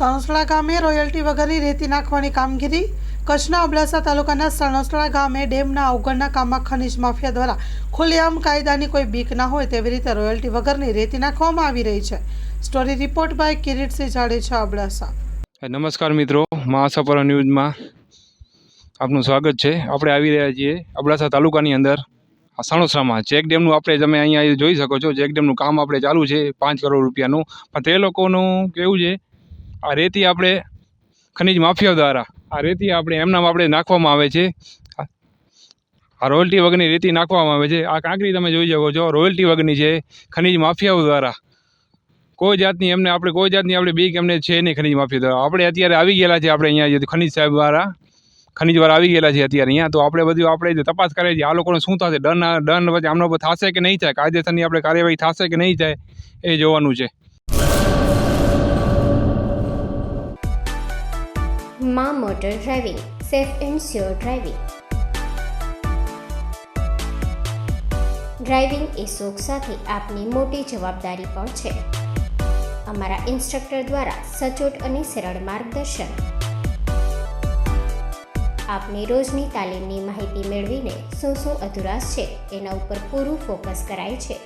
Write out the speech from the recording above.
સણોસરા ગામે રોયલ્ટી વગરની રેતી નાખવાની કામગીરી. કચ્છના અબડાસા તાલુકાના સણોસરા ગામે ડેમના અવગણના કામમાં ખનીજ માફિયા દ્વારા ખુલ્લેઆમ કાયદાની કોઈ બીક ના હોય તેવી રીતે રોયલ્ટી વગરની રેતી નાખવામાં આવી રહી છે. Story report by Kiritsinh Jadeja, Abdasa. નમસ્કાર મિત્રો, મહાસાપરા ન્યૂઝમાં આપનું સ્વાગત છે. આપણે આવી રહ્યા છીએ અબડાસા તાલુકાની અંદર સણોસરામાં ચેક ડેમનું. તમે અહીંયા જોઈ શકો છો, ચેક ડેમનું કામ આપણે ચાલુ છે 5 કરોડ રૂપિયાનું. પણ તે લોકોનું કેવું છે, આ રેતી આપણે ખનીજ માફિયા દ્વારા આ રેતી આપણે નાખવામાં આવે છે. આ રોયલ્ટી વગરની રેતી નાખવામાં આવે છે. આ કાંકરી તમે જોઈ શકો છો, રોયલ્ટી વગરની છે. ખનીજ માફિયાઓ દ્વારા કોઈ જાતની બીક એમને છે નહીં. ખનીજ માફિયા દ્વારા આપણે અત્યારે આવી ગયેલા છે. આપણે અહીંયા ખનીજ વાળા આવી ગયેલા છે અત્યારે અહીંયા. તો આપણે તપાસ કરીએ છીએ આ લોકોને શું થશે. દંડ પછી આમનો થશે કે નહીં થાય, કાયદેસરની આપણે કાર્યવાહી થશે કે નહીં થાય, એ જોવાનું છે. માં motor driving, safe and sure driving. Driving એ શોખ સાથે આપની મોટી જવાબદારી પણ છે. અમારા ઇન્સ્ટ્રક્ટર દ્વારા સચોટ અને સરળ માર્ગદર્શન. આપની રોજની તાલીમની માહિતી મેળવીને શું અધુરાશ છે એના ઉપર પૂરું ફોકસ કરાય છે.